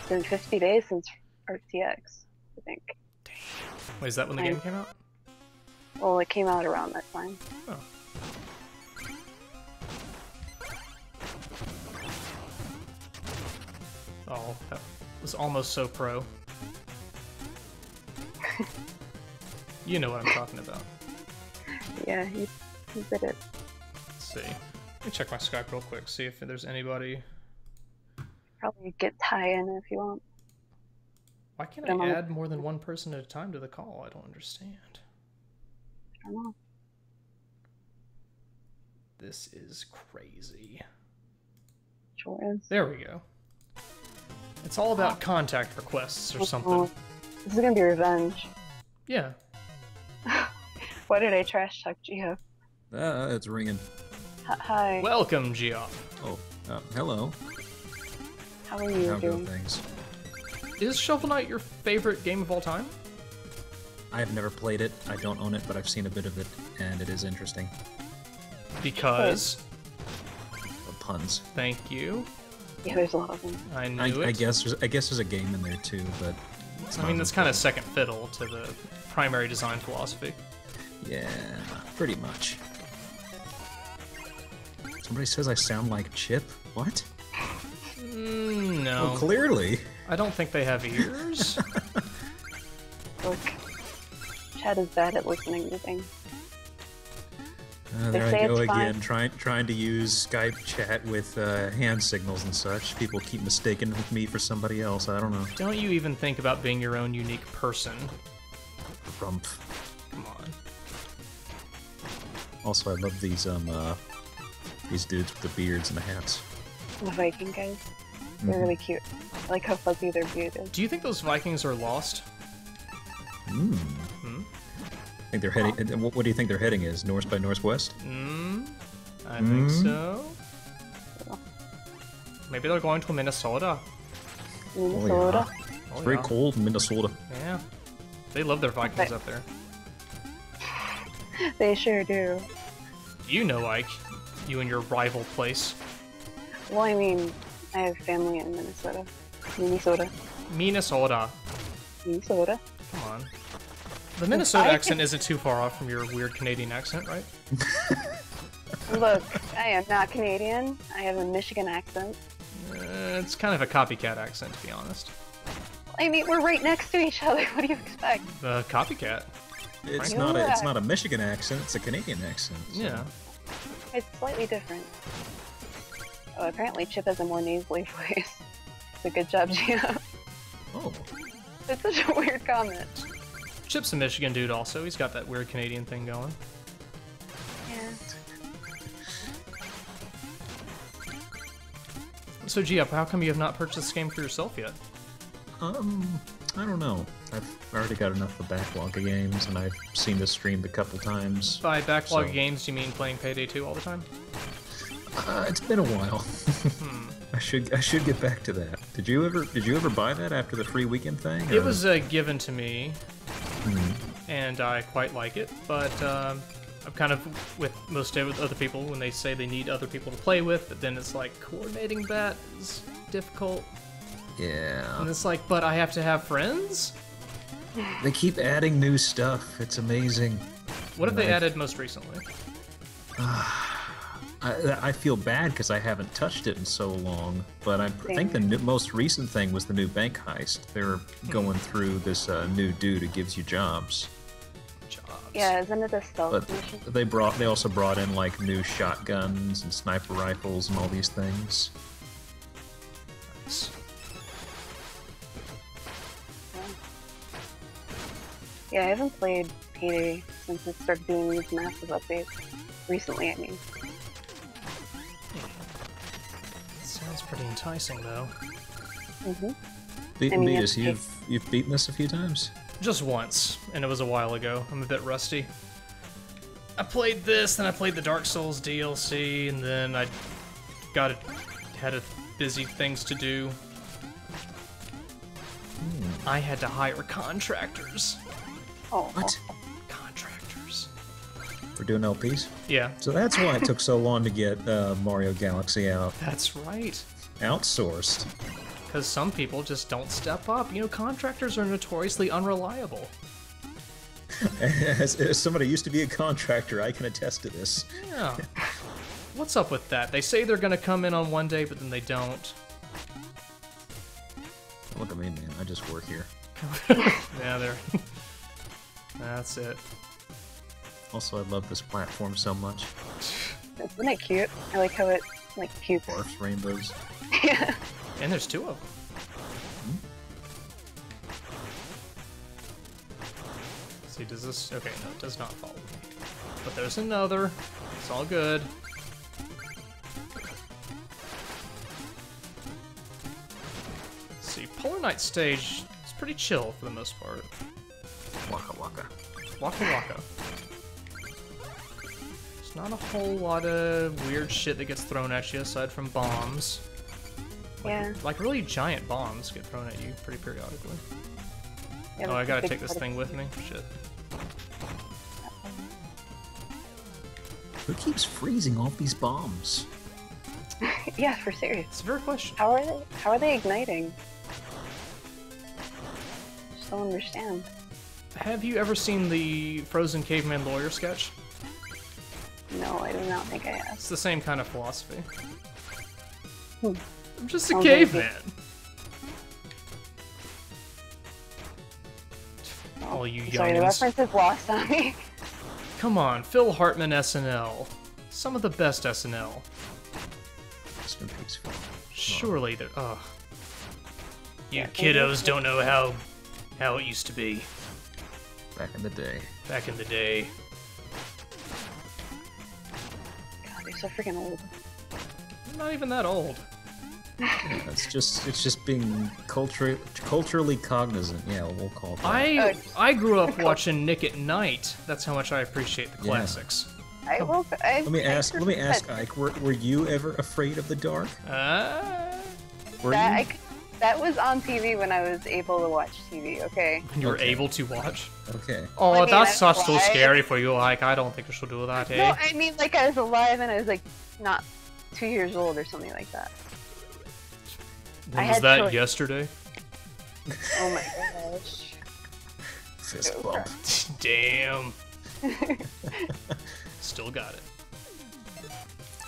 It's been 50 days since RTX, I think. Damn. Wait, is that when the game came out? Well, it came out around that time. Oh. Oh, that was almost so pro. You know what I'm talking about. Yeah, you did it. Let's see. Let me check my Skype real quick, see if there's anybody. Probably get tie in if you want. Why can't I add more than one person at a time to the call? I don't understand. I don't know. This is crazy. Sure is. There we go. It's all about contact requests or something. This is gonna be revenge. Yeah. Why did I trash talk Geo? It's ringing. Hi. Welcome, Geoff. Oh, hello. How are you How go doing? things? Is Shovel Knight your favorite game of all time? I've never played it. I don't own it, but I've seen a bit of it, and it is interesting. Because... Puns. Thank you. Yeah, there's a lot of them. I knew it. I guess there's a game in there too, but I mean, that's kind of second fiddle to the primary design philosophy. yeah, pretty much. Somebody says I sound like Chip. What? No. Well, clearly. I don't think they have ears. Look, Chad is bad at listening to things. There say I go it's again, fine. trying to use Skype chat with hand signals and such. People keep mistaking me for somebody else. I don't know. Don't you even think about being your own unique person. Rump. Come on. Also, I love these dudes with the beards and the hats. The Viking guys. They're really cute. I like how fuzzy their beard is. Do you think those Vikings are lost? Hmm. I think they're heading. What do you think their heading is? North by northwest? I think so. Maybe they're going to Minnesota. Minnesota. It's very cold in Minnesota. Yeah. They love their Vikings up there. They sure do. You know, Ike. You and your rival place. Well, I mean, I have family in Minnesota. Minnesota. Minnesota. Minnesota. Come on. The Minnesota accent isn't too far off from your weird Canadian accent, right? Look, I am not Canadian. I have a Michigan accent. It's kind of a copycat accent, to be honest. I mean, we're right next to each other. What do you expect? Copycat. It's Right. not a Michigan accent. It's a Canadian accent. So. Yeah. It's slightly different. Oh, apparently Chip has a more nasally voice. It's a good job, Gio. Oh. It's such a weird comment. Chip's a Michigan dude also. He's got that weird Canadian thing going. Yeah. So, Geoff, how come you have not purchased this game for yourself yet? I don't know. I've already got enough of backlog of games, and I've seen this streamed a couple times. By backlog so- games, do you mean playing Payday 2 all the time? It's been a while. I should get back to that. Did you ever buy that after the free weekend thing? It was given to me, and I quite like it, but I'm kind of with most other people when they say they need other people to play with, but then it's like coordinating that is difficult. Yeah. And it's like, but I have to have friends? They keep adding new stuff. It's amazing. What have they added most recently? I feel bad because I haven't touched it in so long, but I think the most recent thing was the new bank heist. They're going through this new dude who gives you jobs. Yeah, isn't it a stealth But mission? they also brought in like new shotguns and sniper rifles and all these things. Nice. Yeah, I haven't played Payday since it started doing these massive updates. Recently, I mean. Sounds pretty enticing, though. Beatus, you've beaten this a few times? Just once, and it was a while ago. I'm a bit rusty. I played this, then I played the Dark Souls DLC, and then I had busy things to do. I had to hire contractors. Oh. What? Contractors. For doing LPs? Yeah, So that's why it took so long to get Mario Galaxy out. that's right. Outsourced. Because some people just don't step up. You know, contractors are notoriously unreliable. As somebody who used to be a contractor, I can attest to this. Yeah. What's up with that? They say they're gonna come in on one day, but then they don't. Look at me, man. I just work here. Yeah, there. That's it. Also, I love this platform so much. Isn't it cute? I like how it, like, pukes. Barfs rainbows. Yeah. And there's 2 of them. See, does this... Okay, no, it does not follow me. But there's another. It's all good. Let's see, Polar Night stage is pretty chill for the most part. Waka waka. Waka waka. There's not a whole lot of weird shit that gets thrown at you aside from bombs. Yeah. Like really giant bombs get thrown at you pretty periodically. Yeah, Oh, I gotta big take this part of thing with me? Shit. Who keeps freezing off these bombs? Yeah, for serious. It's a fair question. How are they igniting? Just don't understand. Have you ever seen the Frozen Caveman Lawyer sketch? No, I do not think I have. It's the same kind of philosophy. Hmm. I'm just a Sounds very caveman. All you Sorry, the youngins. reference is lost on me. Come on, Phil Hartman SNL. Some of the best SNL. Rest in peace, Phil. Surely they're... Ugh. You Yeah, kiddos don't know how it used to be. Back in the day. Back in the day. God, they're so freaking old. I'm not even that old. Yeah, it's just being culturally cognizant. Yeah, we'll call it that. I grew up watching Nick at Night. That's how much I appreciate the classics. Let me ask, Ike, were you ever afraid of the dark? Were you? That was on TV when I was able to watch TV, okay? You were able to watch? Okay. Oh, I mean, that's I was so alive. scary for you, Ike. I don't think you should do that, eh? No, I mean, like, I was alive and I was, like, not 2 years old or something like that. When I was had that, choice. yesterday? Oh my gosh. Fist Go bump. Damn. Still got it.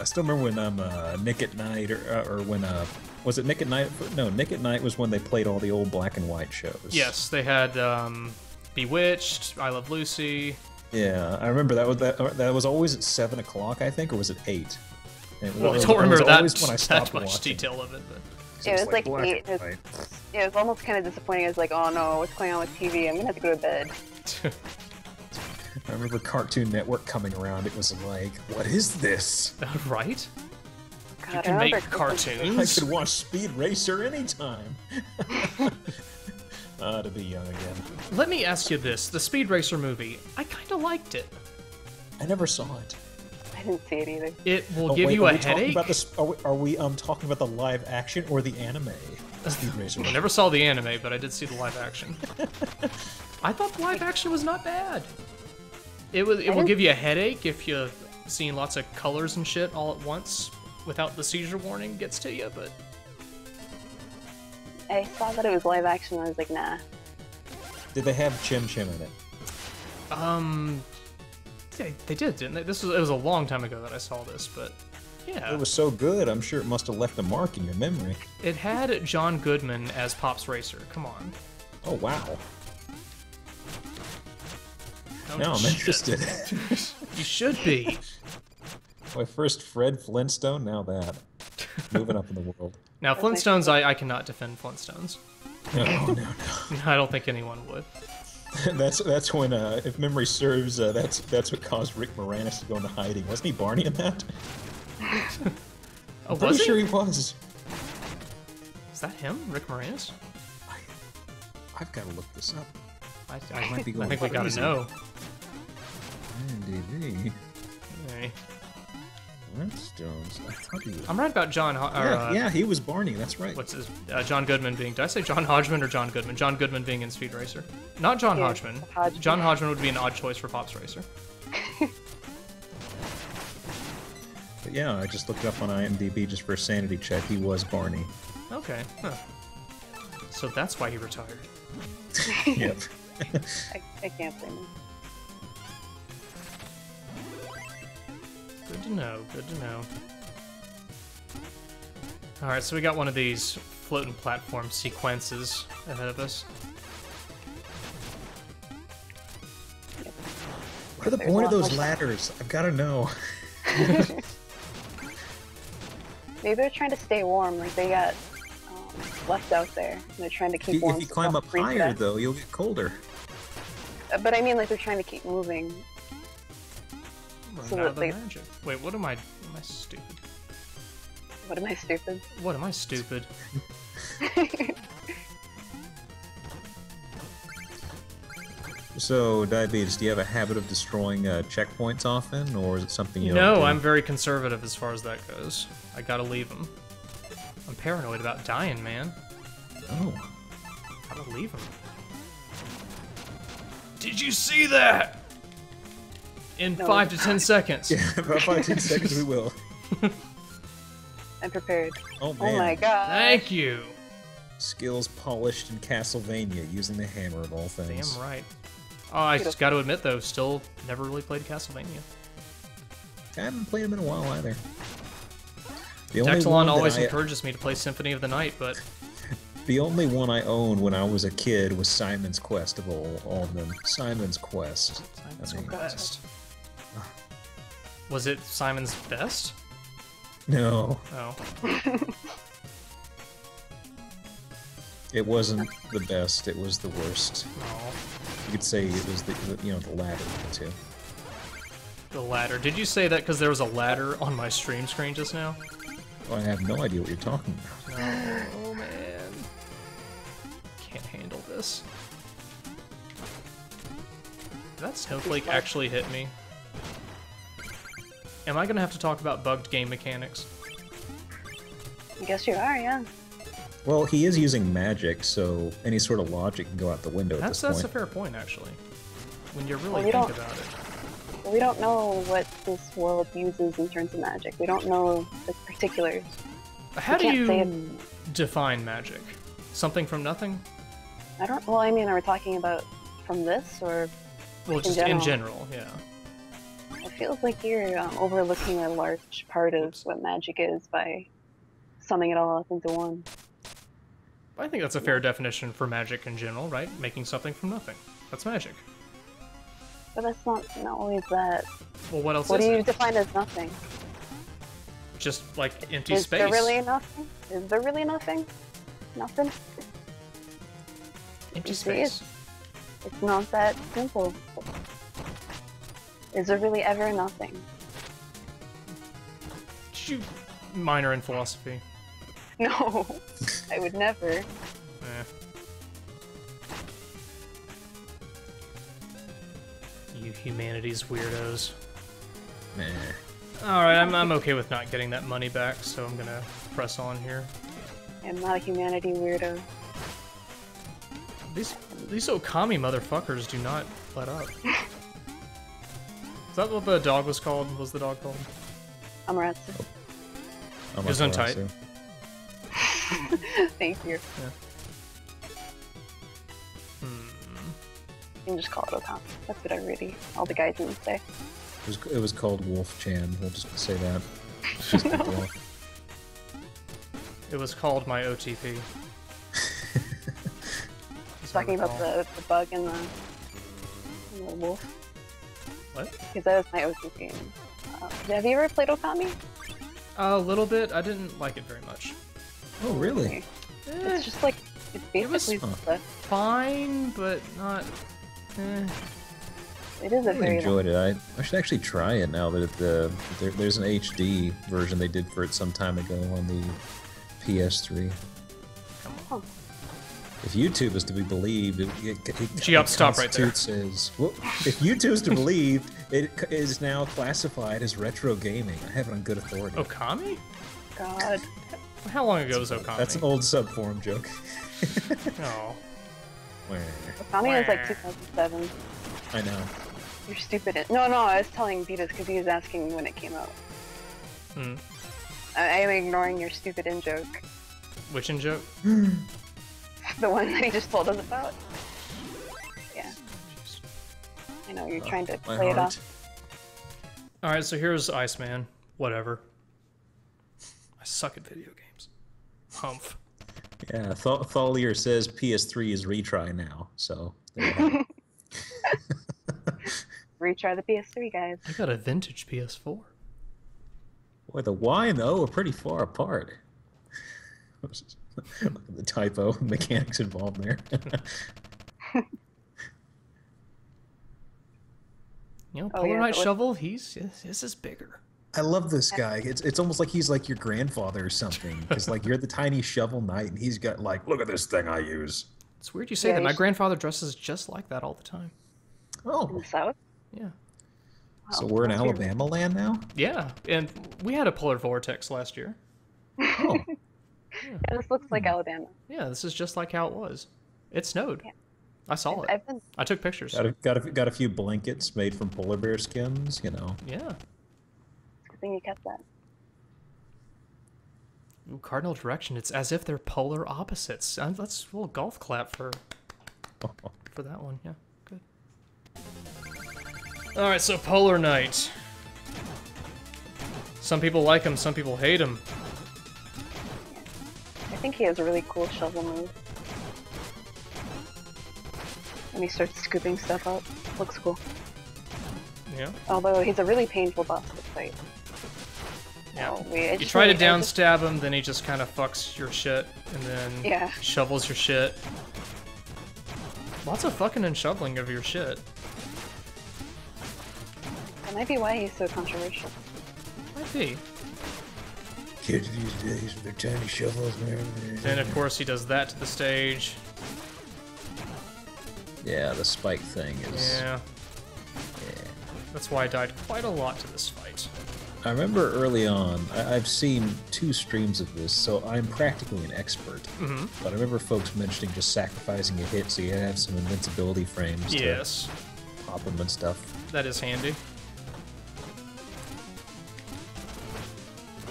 I still remember when Nick at Night, or when was it Nick at Night? No, Nick at Night was when they played all the old black and white shows. Yes, they had Bewitched, I Love Lucy. Yeah, I remember that was always at 7 o'clock, I think, or was it 8? Well, I don't remember that always when I stopped much watching. detail of it, but It was like black 8. and white. It was almost kind of disappointing. I was like, oh no, what's going on with TV? I'm gonna have to go to bed. I remember Cartoon Network coming around. It was like, what is this? right? God, You I can make remember I cartoons. could watch Speed Racer anytime. To be young again. Let me ask you this: the Speed Racer movie, I kind of liked it. I never saw it. I didn't see it either. It will Oh, give wait, you are a we talking headache. about this? Are we talking about the live action or the anime? Speed Racer. I never saw the anime, but I did see the live action. I thought the live action was not bad. It will give you a headache if you've seen lots of colors and shit all at once without the seizure warning gets to you, but I saw that it was live action and I was like, nah. Did they have Chim Chim in it? yeah, they did, didn't they? It was a long time ago that I saw this, but yeah. It was so good, I'm sure it must have left a mark in your memory. It had John Goodman as Pops Racer. Come on. Oh, wow. Oh, Now I'm shit. interested. You should be. My first Fred Flintstone, now that. Moving up in the world. Now, Flintstones, I cannot defend Flintstones. No. I don't think anyone would. That's when, if memory serves, that's what caused Rick Moranis to go into hiding. Wasn't he Barney in that? Oh, Pretty was sure he? he was. Is that him, Rick Moranis? I've got to look this up. I might be going think we gotta crazy. know. IMDb. Hey. Flintstones. I thought he was. I'm right about John. Yeah, he was Barney. That's right. What's his? John Goodman being. Did I say John Hodgman or John Goodman? John Goodman being in Speed Racer. Not John Yeah, Hodgman. Hodgman. John Hodgman would be an odd choice for Pops Racer. But yeah, I just looked up on IMDb just for a sanity check. He was Barney. Okay. Huh. So that's why he retired. Yep. I can't blame him. Good to know, good to know. Alright, so we got one of these floating platform sequences ahead of us. What are the point of those ladders? I've got to know. Maybe they're trying to stay warm, like they got left out there. And they're trying to keep warm. If you climb up higher, though, you'll get colder. But I mean, like they're trying to keep moving. So that magic. Wait, what am I stupid? What am I stupid? What am I stupid? So, Diabetes, do you have a habit of destroying checkpoints often, or is it something you don't No, do? I'm very conservative as far as that goes. I gotta leave them. I'm paranoid about dying, man. Oh. Gotta leave them. Did you see that? In 5 to 10 seconds. Yeah, about 5 to 10 seconds we will. I'm prepared. Oh, man. Oh my god. Thank you. Skills polished in Castlevania, using the hammer of all things. Damn right. Oh, I just gotta admit, though, still never really played Castlevania. I haven't played them in a while either. Dexalon always encourages me to play Symphony of the Night, but... The only one I owned when I was a kid was Simon's Quest of all of them. Simon's Quest. Simon's Quest. Was it Simon's Best? No. Oh. It wasn't the best, it was the worst. Oh. You could say it was the latter of the two. The ladder. Did you say that because there was a ladder on my stream screen just now? Well, I have no idea what you're talking about. Oh, man. Can't handle this. Did that snowflake actually hit me? Am I gonna have to talk about bugged game mechanics? I guess you are, yeah. Well, he is using magic, so any sort of logic can go out the window at this point. That's a fair point, actually. When you really think about it. We don't know what this world uses in terms of magic. We don't know the particulars. How do you define magic? Something from nothing? I don't. Well, I mean, are we talking about from this or? Well, just in general, yeah. It feels like you're overlooking a large part of what magic is by summing it all up into one. I think that's a fair definition for magic in general, right? Making something from nothing. That's magic. But that's not always that. Well, what else is it? What do you define as nothing? Just, like, empty space. Is there really nothing? Is there really nothing? Nothing? Empty space. It's not that simple. Is there really ever nothing? Did you minor in philosophy? No, I would never. You humanities weirdos. Nah. Alright, I'm okay with not getting that money back, so I'm gonna press on here. I'm not a humanity weirdo. These Okami motherfuckers do not let up. Is that what the dog was called? What was the dog called? Amaretsu. It was untight. Thank you. Yeah. You can just call it Okami. That's what everybody, all the guys in say. It was called Wolf-chan. We'll just say that. No. It was called my OTP. Talking about the bug and the wolf. What? Because that was my OTP. Have you ever played Okami? A little bit. I didn't like it very much. Oh, really? It's just like, it's basically fine, but not... It is a I really enjoyed it. I should actually try it now that there's an HD version they did for it some time ago on the PS3. Come on. If YouTube is to be believed, stop right there. If YouTube is to believe, it is now classified as retro gaming. I have it on good authority. Okami? God. How long ago was Okami? That's an old subforum joke. Oh. Okami was like 2007. I know. You're stupid. No, I was telling Beatus because he was asking when it came out. I am ignoring your stupid in-joke. Which in-joke? The one that he just told us about? Yeah. Jeez. I know, you're trying to My play it heart. off. Alright, so here's Iceman. Whatever. I suck at video games. Humph. Yeah, Thalier says PS3 is retry now, so there you have it. Retry the PS3, guys. I got a vintage PS4. Boy, the Y and the O are pretty far apart. Look at the typo mechanics involved there. You know, Oh, Polar yeah, Knight but Shovel, his is bigger. I love this guy. It's almost like he's like your grandfather or something. Because like you're the tiny shovel knight, and he's got like, look at this thing I use. It's weird you say Yeah, that. My he's- grandfather dresses just like that all the time. In Oh, the South? Yeah. so Wow, we're in that's weird. Alabama land now? Yeah, and we had a polar vortex last year. Oh, Yeah, this looks like Alabama. Yeah, this is just like how it was. It snowed. Yeah. I saw it. I've been. I took pictures. got a few blankets made from polar bear skins, you know. Yeah. Good thing you kept that. Ooh, cardinal direction. It's as if they're polar opposites. That's a little golf clap for that one. Yeah, good. All right, so Polar Knight. Some people like him, some people hate him. I think he has a really cool shovel move. When he starts scooping stuff up. Looks cool. Yeah. Although he's a really painful boss to fight. Yeah. Oh, wait, I You just try to really- I down just- stab him, then he just kind of fucks your shit, and then Yeah. shovels your shit. Lots of fucking and shoveling of your shit. That might be why he's so controversial. Might be. Kids these days with their tiny shovels, man. Then of course he does that to the stage. Yeah, the spike thing is. Yeah. That's why I died quite a lot to this fight. I remember early on, I've seen 2 streams of this, so I'm practically an expert. Mm-hmm. But I remember folks mentioning just sacrificing a hit so you have some invincibility frames Yes, to pop them and stuff. that is handy.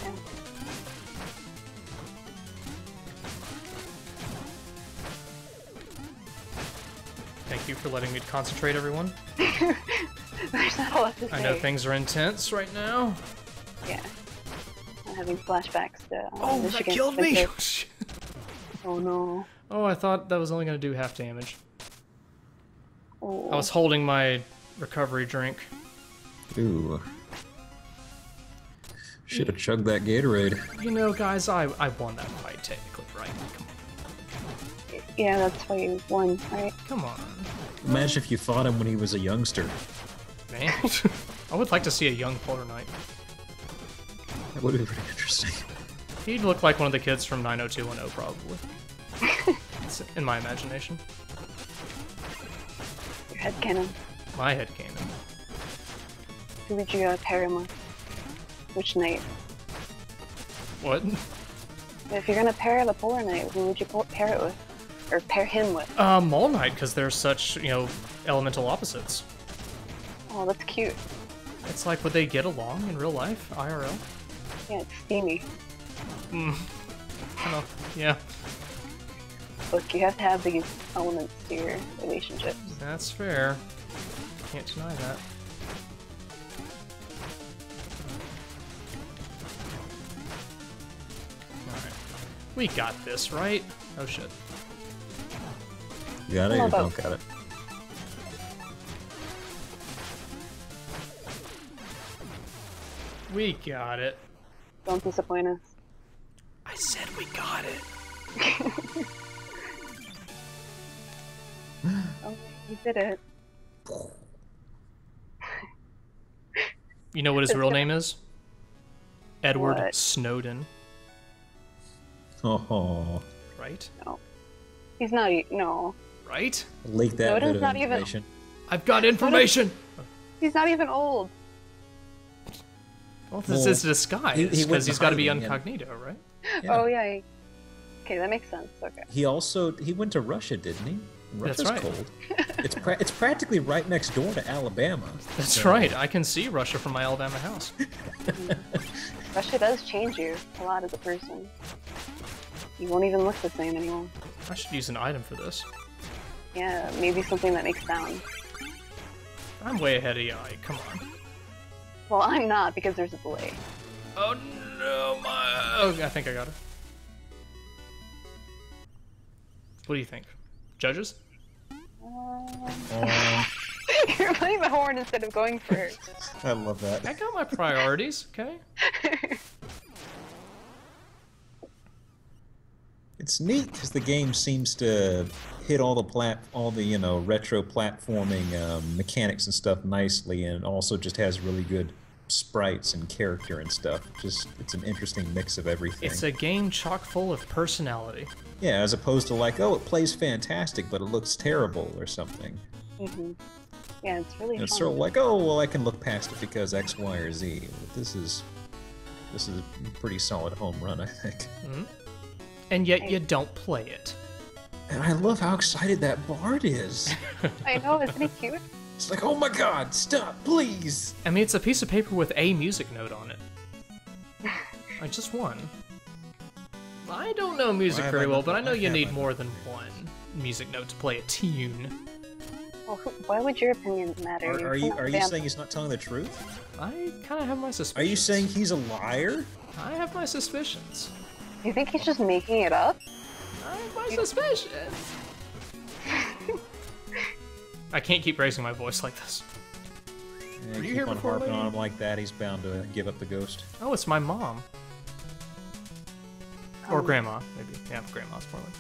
Yeah. Thank you for letting me concentrate, everyone. There's not a lot to say. I know things are intense right now. Yeah. I'm having flashbacks to Oh, that Michigan killed me! winter. Oh no. Oh, I thought that was only going to do half damage. Oh. I was holding my recovery drink. Ooh. Should have chugged that Gatorade. You know, guys, I won that fight technically, right? Yeah, that's why you won, right? Come on. Imagine if you fought him when he was a youngster. Man. I would like to see a young Polar Knight. That would be pretty interesting. He'd look like one of the kids from 90210, probably. It's in my imagination. Your headcanon. My headcanon. Who would you pair him with? Which knight? What? If you're gonna pair the Polar Knight, who would you pair it with? Or pair him with? Mall Knight, because they're such, you know, elemental opposites. Oh, that's cute. It's like, would they get along in real life, IRL? Yeah, it's steamy. Oh, yeah, Look, you have to have these elements to your relationships. that's fair. Can't deny that. Alright. We got this, right? Oh shit. You got it? How Or about- don't got it? We got it. Don't disappoint us. I said we got it. Oh, you did it. You know what his real name is? Edward What? Snowden, Oh, right? He's not. No. Right? leak that Snowden's bit of not even- information. I've got information! He's not even old. Well, this Well, is a disguise, he because went he's got to be hiding, yeah. incognito, right? Yeah. Oh yeah. Okay, that makes sense. Okay. He went to Russia, didn't he? That's Russia's right. cold. It's practically right next door to Alabama. That's So- right, I can see Russia from my Alabama house. Russia does change you a lot as a person. You won't even look the same anymore. I should use an item for this. Yeah, maybe something that makes sound. I'm way ahead of you. Come on. Well, I'm not because there's a delay. Oh no, oh, I think I got it. What do you think? Judges? You're playing the horn instead of going for it. I love that. I got my priorities, okay? It's neat because the game seems to hit all the retro platforming mechanics and stuff nicely, and also just has really good sprites and character and stuff. Just it's an interesting mix of everything. It's a game chock full of personality. Yeah, as opposed to like, oh, it plays fantastic, but it looks terrible or something. Mm-hmm. Yeah, it's really It's fun. sort of like, oh, well, I can look past it because X, Y, or Z. But this is a pretty solid home run, I think. Mm-hmm. And yet you don't play it. And I love how excited that Bard is. I know, isn't he cute? It's like, oh my god, stop, please! I mean, it's a piece of paper with a music note on it. I just one. I don't know music very well, but I know you need more than one music note to play a tune. Well, why would your opinion matter? Are you saying he's not telling the truth? I kind of have my suspicions. Are you saying he's a liar? I have my suspicions. You think he's just making it up? I have my suspicions. I can't keep raising my voice like this. Yeah, Were you keep here on before harping me? on him like that, he's bound to give up the ghost. Oh, it's my mom. Or grandma, maybe. Yeah, grandma's more like.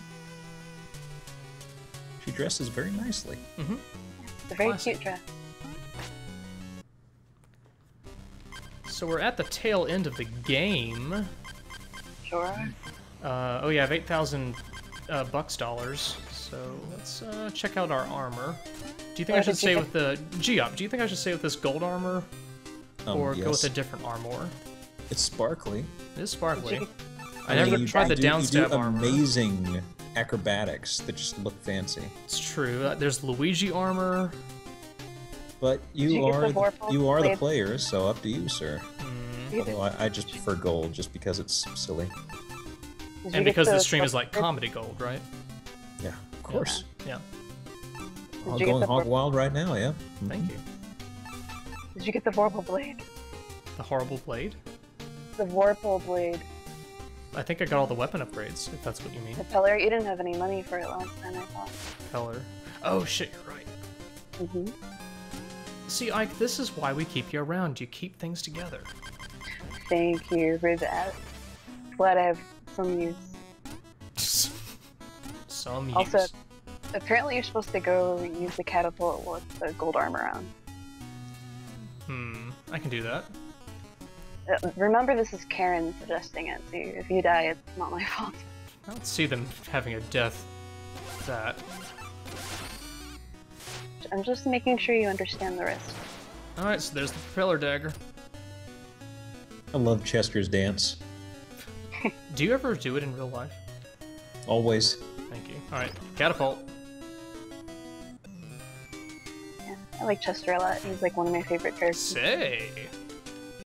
She dresses very nicely. Mm-hmm. It's a very cute dress. So we're at the tail end of the game. Sure. Oh yeah, I have 8,000 dollars. So let's check out our armor. Do you think I should stay with the Geop? Do you think I should stay with this gold armor, or go with a different armor? It's sparkly. It is sparkly. I mean, never tried the downstab armor. Amazing acrobatics that just look fancy. It's true. There's Luigi armor. But you are the player, so up to you, sir. Mm. Although I just prefer gold, just because it's silly. And because the stream is like comedy gold, right? Yeah, of course. Yeah. I'm going hog wild right now, yeah. Thank you. Did you get the Vorpal blade? The horrible blade? The Vorpal blade. I think I got all the weapon upgrades, if that's what you mean. The Peller, you didn't have any money for it last time, I thought. Peller. Oh shit, you're right. Mm-hmm. See, Ike, this is why we keep you around. You keep things together. Thank you for that. Glad I have some use. Some use. Also, apparently you're supposed to go use the catapult with the gold armor on. I can do that. Remember, this is Karen suggesting it, so if you die, it's not my fault. I don't see them having a death that. I'm just making sure you understand the risk. Alright, so there's the propeller dagger. I love Chester's dance. Do you ever do it in real life? Always. Thank you. Alright, catapult. Yeah, I like Chester a lot. He's like one of my favorite characters. Say!